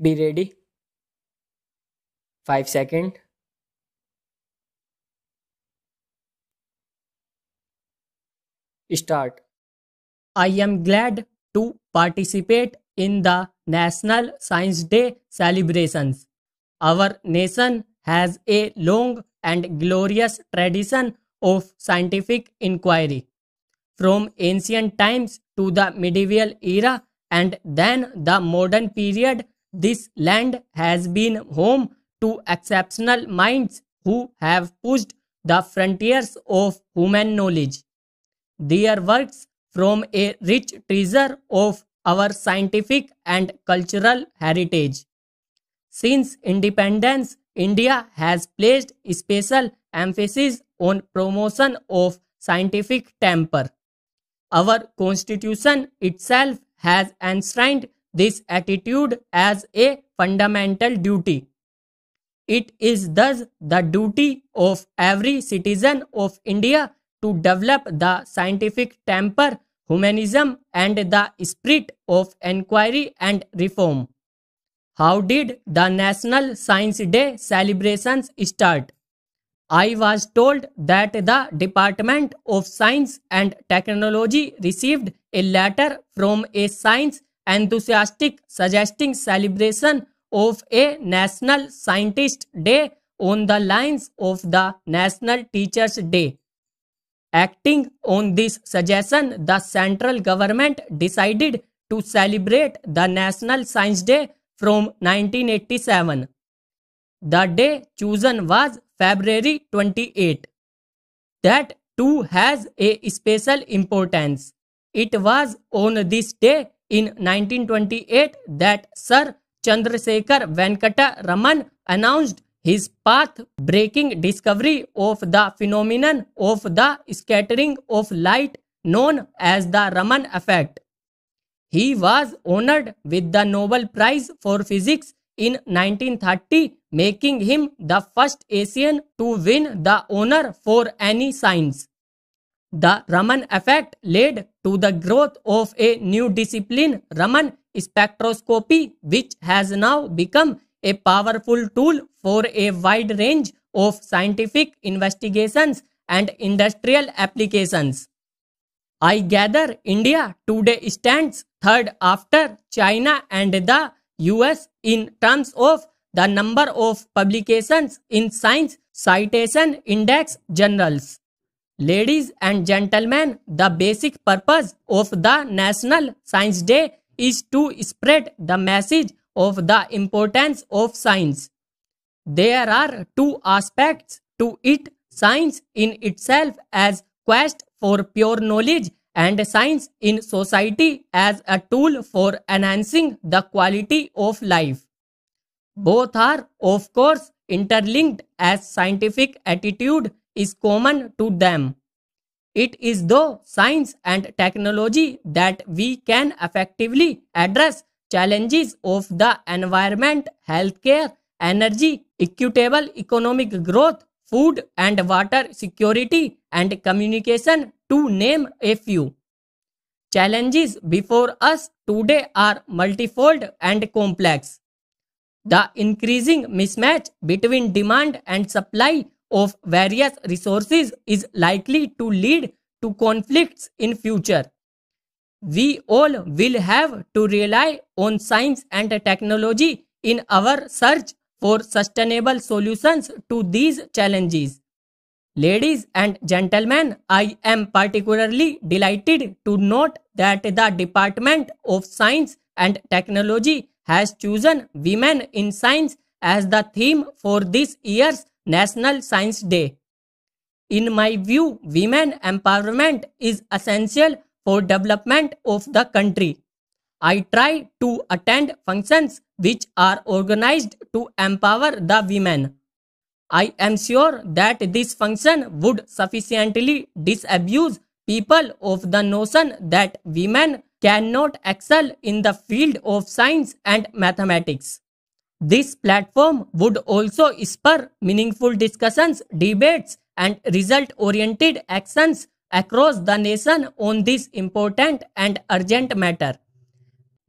Be ready. 5 seconds. Start. I am glad to participate in the National Science Day celebrations. Our nation has a long and glorious tradition of scientific inquiry. From ancient times to the medieval era and then the modern period, this land has been home to exceptional minds who have pushed the frontiers of human knowledge. Their works form a rich treasure of our scientific and cultural heritage. Since independence, India has placed special emphasis on promotion of scientific temper. Our constitution itself has enshrined this attitude as a fundamental duty. It is thus the duty of every citizen of India to develop the scientific temper, humanism, and the spirit of inquiry and reform. How did the National Science Day celebrations start? I was told that the Department of Science and Technology received a letter from a science enthusiastic suggesting celebration of a National Scientist Day on the lines of the National Teachers Day. Acting on this suggestion, the central government decided to celebrate the National Science Day from 1987. The day chosen was February 28. That too has a special importance. It was on this day in 1928 that Sir Chandrasekhar Venkata Raman announced his path-breaking discovery of the phenomenon of the scattering of light known as the Raman effect. He was honored with the Nobel Prize for Physics in 1930, making him the first Asian to win the honor for any science. The Raman effect led to the growth of a new discipline, Raman spectroscopy, which has now become a powerful tool for a wide range of scientific investigations and industrial applications. I gather India today stands third after China and the US in terms of the number of publications in Science Citation Index journals. Ladies and gentlemen, the basic purpose of the National Science Day is to spread the message of the importance of science. There are two aspects to it: science in itself as quest for pure knowledge and science in society as a tool for enhancing the quality of life. Both are, of course, interlinked as scientific attitude is common to them. It is through science and technology that we can effectively address challenges of the environment, healthcare, energy, equitable economic growth, food and water security, and communication, to name a few. Challenges before us today are multifold and complex. The increasing mismatch between demand and supply of various resources is likely to lead to conflicts in future. We all will have to rely on science and technology in our search for sustainable solutions to these challenges. Ladies and gentlemen, I am particularly delighted to note that the Department of Science and Technology has chosen Women in Science as the theme for this year's National Science Day. In my view, women empowerment is essential for development of the country. I try to attend functions which are organized to empower the women. I am sure that this function would sufficiently disabuse people of the notion that women cannot excel in the field of science and mathematics. This platform would also spur meaningful discussions, debates, and result-oriented actions across the nation on this important and urgent matter.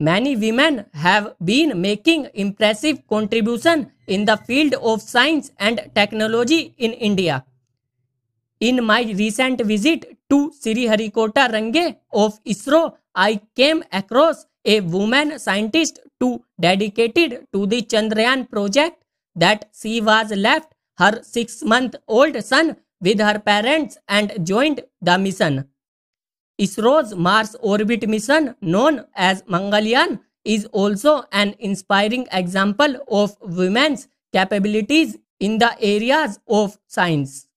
Many women have been making impressive contribution in the field of science and technology in India. In my recent visit to Sriharikota Range of ISRO, I came across a woman scientist too dedicated to the Chandrayaan project that she was left her 6-month-old son with her parents and joined the mission. ISRO's Mars orbit mission, known as Mangalyaan, is also an inspiring example of women's capabilities in the areas of science.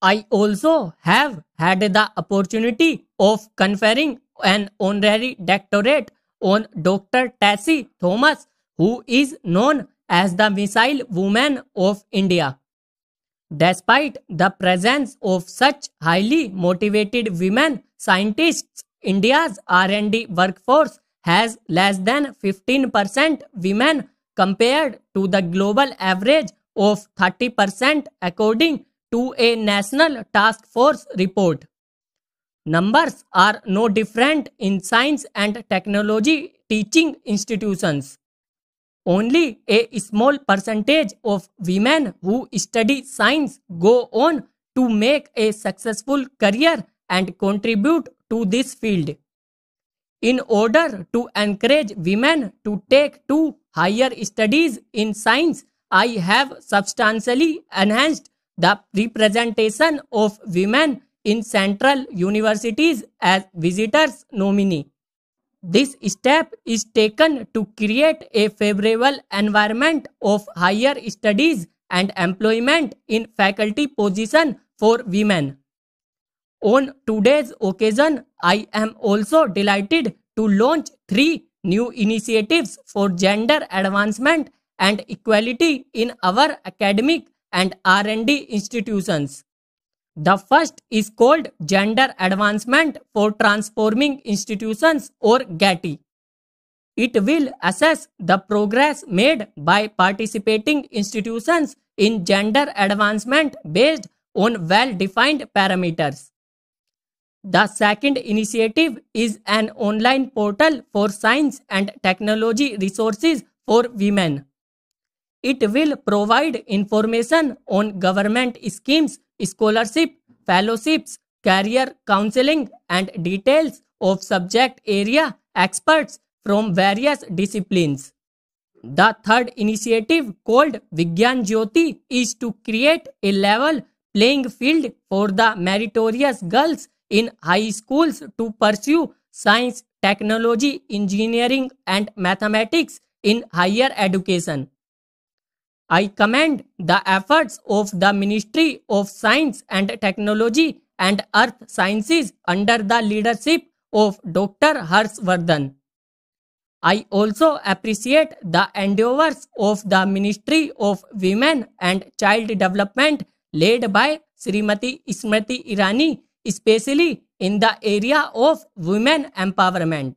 I also have had the opportunity of conferring an honorary doctorate on Dr. Tessie Thomas, who is known as the Missile Woman of India. Despite the presence of such highly motivated women scientists, India's R&D workforce has less than 15% women compared to the global average of 30% according to a National Task Force report. Numbers are no different in science and technology teaching institutions. Only a small percentage of women who study science go on to make a successful career and contribute to this field. In order to encourage women to take to higher studies in science, I have substantially enhanced the representation of women in central universities as visitors nominee. This step is taken to create a favorable environment of higher studies and employment in faculty position for women. On today's occasion, I am also delighted to launch 3 new initiatives for gender advancement and equality in our academic and R&D institutions. The first is called Gender Advancement for Transforming Institutions, or GATI. It will assess the progress made by participating institutions in gender advancement based on well-defined parameters. The second initiative is an online portal for science and technology resources for women. It will provide information on government schemes, scholarship, fellowships, career counseling, and details of subject area experts from various disciplines. The third initiative, called Vigyan Jyoti, is to create a level playing field for the meritorious girls in high schools to pursue science, technology, engineering, and mathematics in higher education. I commend the efforts of the Ministry of Science and Technology and Earth Sciences under the leadership of Dr. Harshvardhan. I also appreciate the endeavors of the Ministry of Women and Child Development led by Srimati Smriti Irani, especially in the area of women empowerment.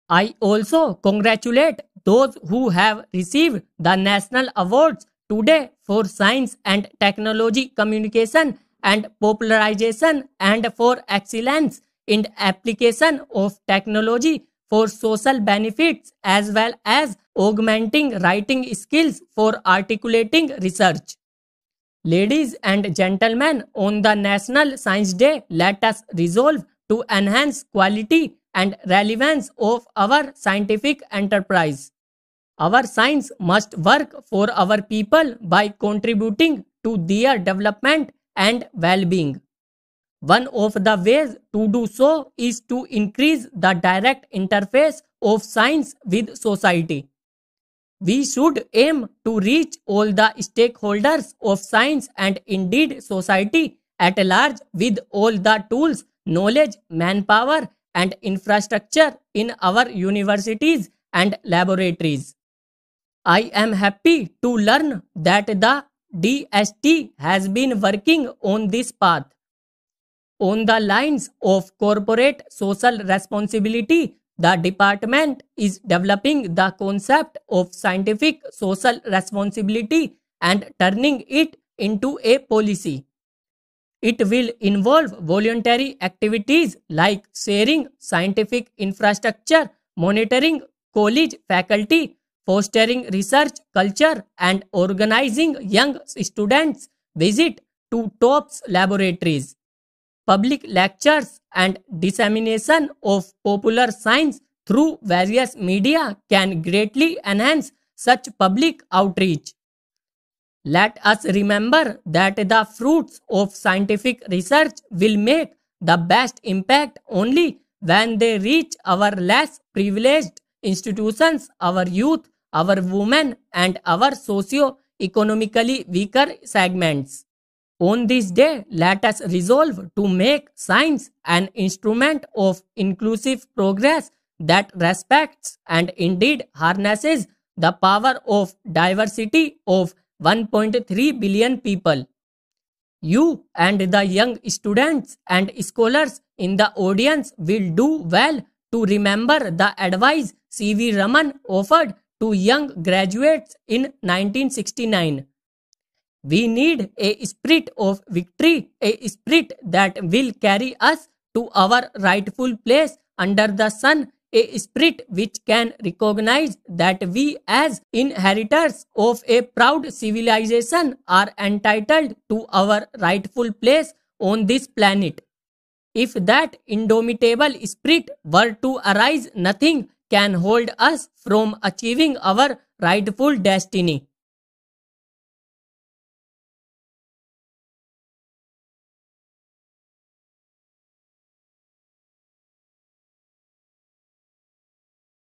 I also congratulate those who have received the national awards today for science and technology communication and popularization and for excellence in application of technology for social benefits as well as augmenting writing skills for articulating research. Ladies and gentlemen, on the National Science Day, let us resolve to enhance quality and relevance of our scientific enterprise. Our science must work for our people by contributing to their development and well-being. One of the ways to do so is to increase the direct interface of science with society. We should aim to reach all the stakeholders of science and indeed society at large with all the tools, knowledge, manpower, and infrastructure in our universities and laboratories. I am happy to learn that the DST has been working on this path. On the lines of corporate social responsibility, the department is developing the concept of scientific social responsibility and turning it into a policy. It will involve voluntary activities like sharing scientific infrastructure monitoring college faculty, fostering research culture, and organizing young students' visit to TOPS laboratories. Public lectures and dissemination of popular science through various media can greatly enhance such public outreach. Let us remember that the fruits of scientific research will make the best impact only when they reach our less privileged institutions, our youth, our women, and our socio-economically weaker segments. On this day, let us resolve to make science an instrument of inclusive progress that respects and indeed harnesses the power of diversity of 1.3 billion people. You and the young students and scholars in the audience will do well to remember the advice C.V. Raman offered to young graduates in 1969. We need a spirit of victory, a spirit that will carry us to our rightful place under the sun, a spirit which can recognize that we, as inheritors of a proud civilization, are entitled to our rightful place on this planet. If that indomitable spirit were to arise, nothing can hold us from achieving our rightful destiny.